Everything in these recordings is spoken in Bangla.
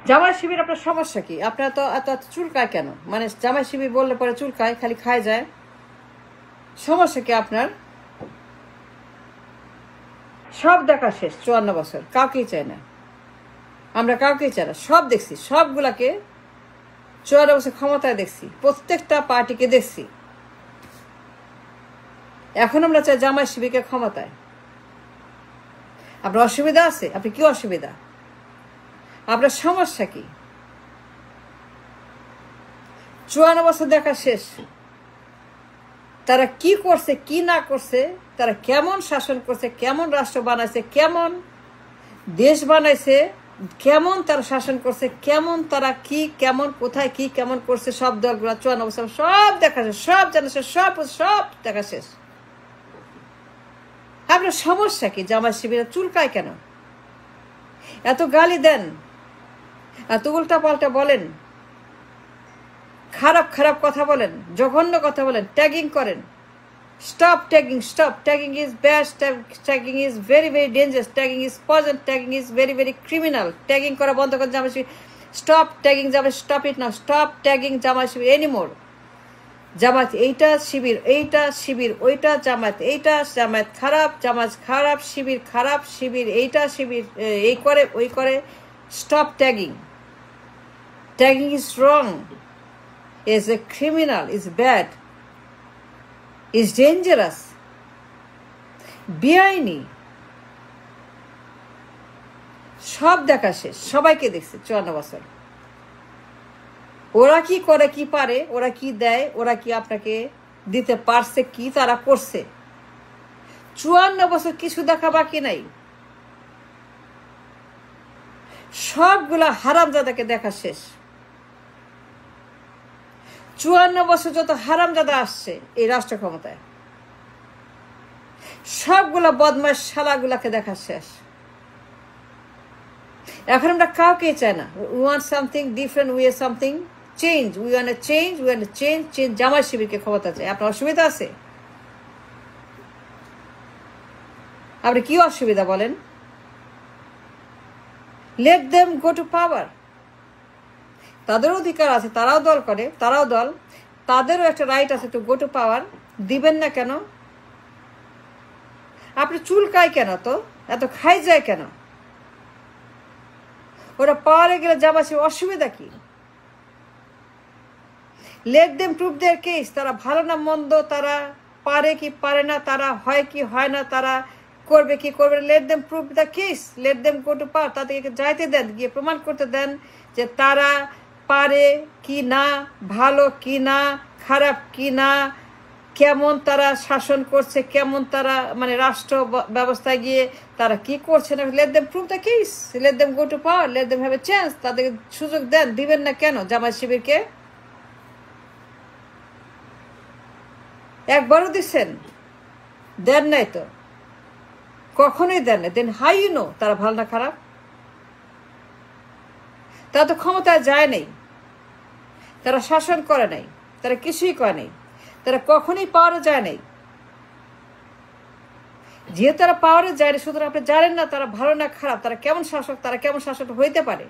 জামাই শিবির আপনার সমস্যা কি? আপনার তো এত এত চুলকায় কেন? মানে জামাই শিবির বললে পরে চুলকায়, খালি খায় যায়, সমস্যা কি আপনার? সব দেখা শেষ 54 বছর, কাউকেই চায় না, আমরা কাউকেই চাই না। সব দেখছি, সবগুলাকে 54 বছর ক্ষমতায় দেখছি, প্রত্যেকটা পার্টিকে দেখছি। এখন আমরা চাই জামাই শিবিরকে ক্ষমতায়। আপনার অসুবিধা আছে? আপনি কি অসুবিধা? আপনার সমস্যা কি? 54 বছর দেখা শেষ। তারা কি করছে, কি না করছে, তারা কেমন শাসন করছে, কেমন রাষ্ট্র বানাইছে, কেমন দেশ বানাইছে, কেমন তারা শাসন করছে, কেমন তারা কি কেমন কোথায় কি কেমন করছে, সব দলগুলা 54 বছর সব দেখা শেষ, সব জানা শেষ, সব সব দেখা শেষ। আপনার সমস্যা কি? জামাই শিবিরা চুলকায় কেন? এত গালি দেন, এত উল্টা পাল্টা বলেন, খারাপ খারাপ কথা বলেন, জঘন্য কথা বলেন, ট্যাগিং করেন। Stop tagging, stop. Tagging is bad, tagging is very, very dangerous, tagging is poison, tagging is very, very criminal. Tagging করা বন্ধ করে জামাই শিবির। Stop tagging জামাই, stop it now. Stop tagging জামাই শিবির anymore. জামাত এইটা শিবির, এইটা শিবির, ওইটা জামাত, এইটা জামাত খারাপ, জামাত খারাপ, শিবির খারাপ, শিবির এইটা শিবির এই করে ওই করে। Stop tagging. Tagging is wrong, is a criminal, is bad, is dangerous, বেআইনি। সব দেখা শেষ, সবাইকে দেখছে 54 বছর। ওরা কি করে, কি পারে, ওরা কি দেয়, ওরা কি আপনাকে দিতে পারছে, কি তারা করছে। 54 বছর কিছু দেখা বাকি নাই। সবগুলা হারামজাদাকে দেখা শেষ। 54 বছর যত হারামজাদা আসছে এই রাষ্ট্র ক্ষমতায়, সবগুলা বদমাশ শালাগুলাকে দেখা শেষ। এখন আমরা কাউকে চাই না। We want something different, we are something change, we want a change, we want a change. Change জামাই শিবিরকে ক্ষমতা চাই। আপনার অসুবিধা আছে? আপনি কি অসুবিধা বলেন? লেট দেম গো টু পাওয়ার। তাদের অধিকার আছে, তারাও দল করে, তারাও দল, তাদেরও একটা রাইট আছে টু গো টু পাওয়ার। দিবেন না কেন? আপনি চুলকায় কেন? তো এত খাই যায় কেন? ওরা পাওয়ারে গেলে জামাই শিবির অসুবিধা কি? লেট দেম প্রুভ দেয়ার কেস। তারা ভালো না মন্দ, তারা পারে কি পারে না, তারা হয় কি হয় না, তারা করবে কি করবে। Let them prove the case, let them go to power. তাদেরকে যাইতে দেন, গিয়ে প্রমাণ করতে দেন যে তারা পারে কি না, ভালো কি না, খারাপ কি না, কেমন তারা শাসন করছে, কেমন তারা মানে রাষ্ট্র ব্যবস্থায় গিয়ে তারা কি করছে না। Late them prove the case, let them go to power, let them have a chance. তাদেরকে সুযোগ দেন। দিবেন না কেন জামাই শিবিরকে? একবারও দিচ্ছেন? দেন নাই তো, কখনোই দেন না। দেন হাই ইউ নো তারা ভালো না খারাপ? তারা তো ক্ষমতায় যায় নাই, তারা শাসন করে নাই, তারা কিছুই করে নাই, তারা কখনোই পাওয়ারে যায় নাই। যেহেতু তারা পাওয়ারে যায় না, সুতরাং আপনি জানেন না তারা ভালো না খারাপ, তারা কেমন শাসক, তারা কেমন শাসক হইতে পারে।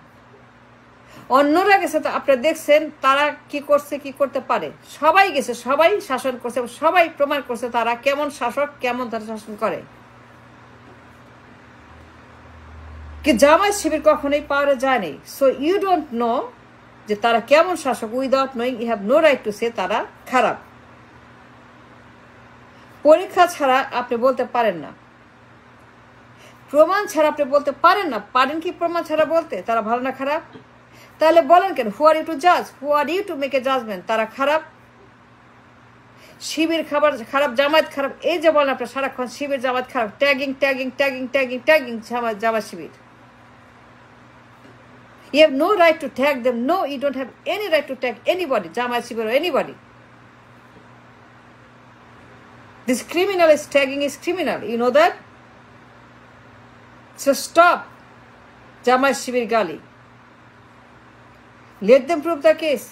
অন্যরা গেছে তো আপনি দেখছেন তারা কি করছে, কি করতে পারে। সবাই গেছে, সবাই শাসন করছে, সবাই প্রমাণ করছে তারা কেমন শাসক, কেমন তারা শাসন করে। কি জামাই শিবির কখনোই পাওয়ারে যায়নি। সো ইউ ডোন্ট নো যে তারা কেমন শাসক। Without knowing you have no right to say তারা খারাপ। পরীক্ষা ছাড়া আপনি বলতে পারেন না, প্রমাণ ছাড়া আপনি বলতে পারেন না। পারেন কি প্রমাণ ছাড়া বলতে তারা ভালো না খারাপ? তাহলে বলেন কেন? হু আর ইউ টু জাজ, who are you to make a judgment তারা খারাপ? শিবির খাবার খারাপ, জামায়াত খারাপ, এই যে বলেন আপনার সারাক্ষণ শিবির জামায়াত খারাপ, tagging tagging tagging tagging tagging Jamaat Shibir. You have no right to tag them. No, you don't have any right to tag anybody, Jamaat Shibir or anybody. This criminal is tagging is criminal. You know that? So stop Jamaat Shibir Gali. Let them prove the case.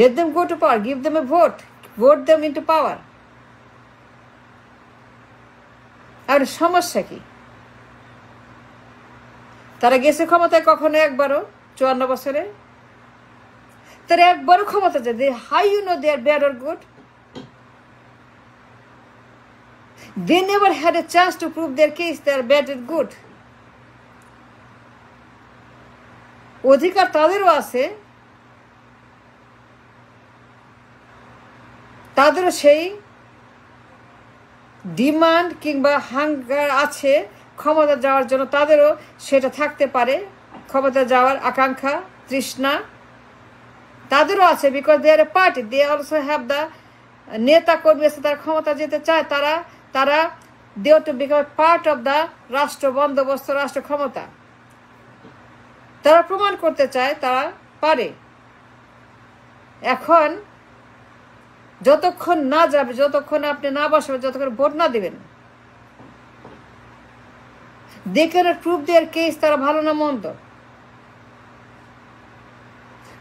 Let them go to power. Give them a vote. Vote them into power. আর সমস্যা কি? তারা গেছে ক্ষমতায় কখনো একবারও 54 বছরে? তারা একবারও ক্ষমতা যায়? How you know they are bad or good? They never had a chance to prove their case they are bad and good. অধিকার তাদেরও আছে, তাদেরও সেই ডিমান্ড কিংবা হাঙ্গার আছে ক্ষমতা যাওয়ার জন্য, তাদেরও সেটা থাকতে পারে, ক্ষমতা যাওয়ার আকাঙ্ক্ষা, তৃষ্ণা তাদেরও আছে। Because they are a party, they also have the নেতা কর্মী আছে, তারা ক্ষমতা যেতে চায়, তারা they to become part of the রাষ্ট্র বন্দোবস্ত, রাষ্ট্র ক্ষমতা তারা প্রমাণ করতে চায় তারা পারে। এখন যতক্ষণ না যাবে, যতক্ষণ আপনি না বসবেন, যতক্ষণ ভোট না দিবেন, they can't prove there case তারা ভালো না মন্দ।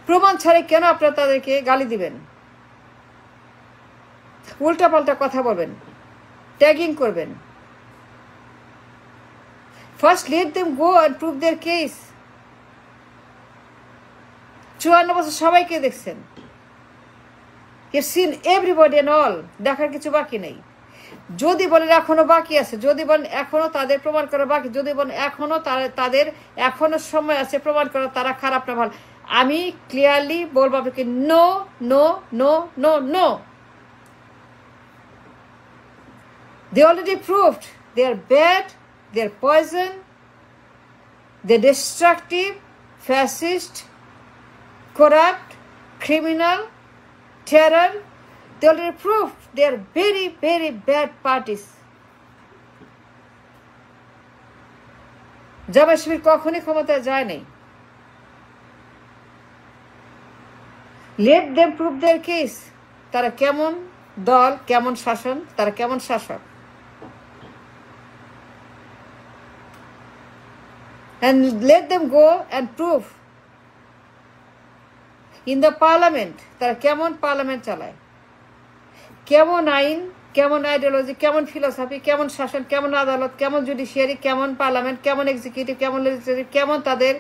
প্রমাণ ছাড়াই কেন আপনারা তাদেরকে গালি দিবেন, উল্টা পাল্টা কথা বলবেন, ট্যাগিং করবেন? First late them go and prove there case. 54 বছর সবাইকে দেখছেন, you've seen everybody and all, দেখার কিছু বাকি নেই। যদি বলেন এখনো বাকি আছে, যদি বলেন এখনো তাদের প্রমাণ করা বাকি, যদি বলেন এখনো তাদের এখনো সময় আছে প্রমাণ করা তারা খারাপ না ভালো, আমি ক্লিয়ারলি বলবো আপনাকে no no no no no. They already proved they are bad, they are poison, they're destructive, fascist, corrupt, criminal, terror. They already proved they are very, very bad parties. Jamaat Shibir কখনই ক্ষমতায় যায় নাই। Let them prove their case. তারা কেমন দল, কেমন শাসন, তারা কেমন শাসক। And let them go and prove in the parliament তারা কেমন পার্লামেন্ট চালায়, কেমন আইন, কেমন আইডিওলজি, কেমন ফিলোসফি, কেমন শাসন, কেমন আদালত, কেমন জুডিশিয়ারি, কেমন পার্লামেন্ট, কেমন এক্সিকিউটিভ, কেমন লেজিসলেটিভ, কেমন তাদের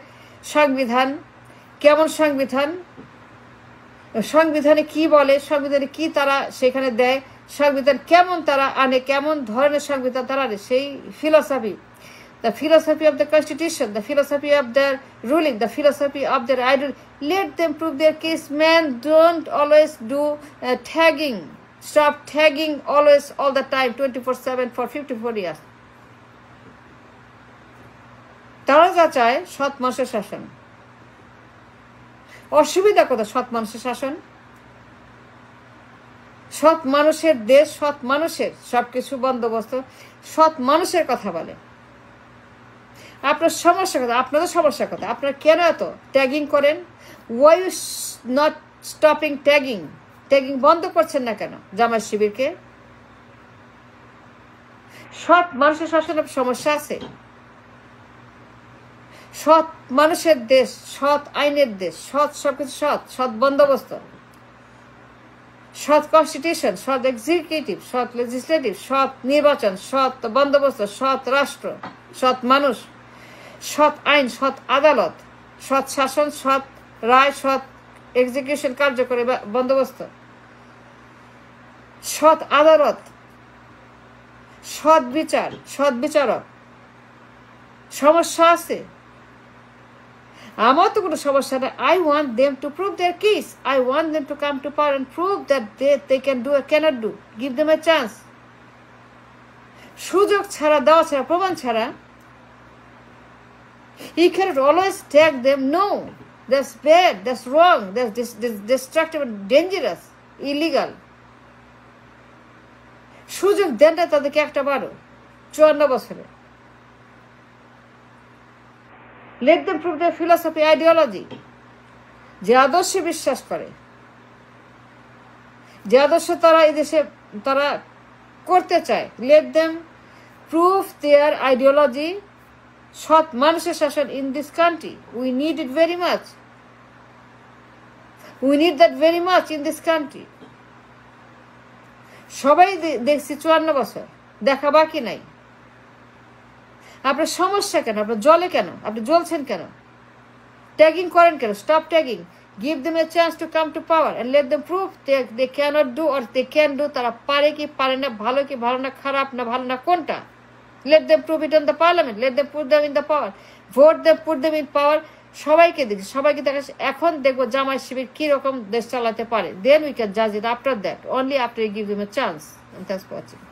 সংবিধান, কেমন সংবিধানে কি বলে, সংবিধানে কি তারা সেখানে দেয়, সংবিধান কেমন তারা আনে, কেমন ধরনের সংবিধান তারা আনে, সেই philosophy, the philosophy of the constitution, the philosophy of their ruling, the philosophy of their ideology. Let them prove their case. Man, don't always do tagging. Stop tagging always, all the time, 24/7 for 54 years. তারা যা চায় সৎ মানুষের শাসন। অসুবিধা কোথায় সৎ মানুষের শাসন? সৎ মানুষের দেশ, সৎ মানুষের সবকিছু বন্দোবস্ত, সৎ মানুষের কথা বলে। আপনার সমস্যা কথা, আপনাদের সমস্যা কথা, আপনারা কেন এত ট্যাগিং করেন? Why you not stopping tagging? Tagging বন্ধ করছেন না কেন জামায়াত শিবিরকে? সৎ মানুষের শাসনের সমস্যা আছে। সৎ মানুষের দেশ, সৎ আইনের দেশ, সৎ সবকিছু, সৎ বন্দোবস্ত, সৎ কনস্টিটিউশন, সৎ এক্সিকিউটিভ, সৎ লেজিসলেটিভ, সৎ নির্বাচন, সৎ বন্দোবস্ত, সৎ রাষ্ট্র, সৎ মানুষ, সৎ আইন, সৎ আদালত, সৎ শাসন, সৎ রায়, সৎ এক্সিকিউশন কার্যকরী বন্দোবস্ত, সৎ আদালত, সৎ বিচার, সৎ বিচারক। সমস্যা আছে? আমার তো কোনো সমস্যা না। I want them to prove their case. I want them to come to power and prove that they can do or cannot do. Give them a chance. সুযোগ ছাড়া, দেওয়া ছাড়া, প্রমাণ ছাড়া you cannot always tag them. No, that's bad, that's wrong, that's destructive and dangerous, illegal. সুযোগ দেন না তাদেরকে একটা বারো 54 বছরে। Let them prove their philosophy, ideology. যে আদর্শে বিশ্বাস করে, যে আদর্শ তারা এই দেশে তারা করতে চায়, let them prove their ideology. সৎ মানুষের শাসন in this country. We need it very much. We need that very much in this country. সবাই দেখছি 54 বছর, দেখা বাকি নাই। আপনার সমস্যা কেন? আপনার জলে কেন? আপনি জ্বলছেন কেন? ট্যাগিং করেন কেন? Stop tagging. Give them a chance to come to power and let them prove they cannot do or they can do. তারা পারে কি পারে না, ভালো কি ভালো না, খারাপ না ভালো না, কোনটা? Let them prove it on the parliament. Let them put them in the power. Vote them, put them in power. সবাইকে দেখি, সবাইকে দেখা। এখন দেখবো জামাই শিবির কি রকম দেশ চালাতে পারে। Then we can judge it after that. Only after you give them a chance. And thanks for watching.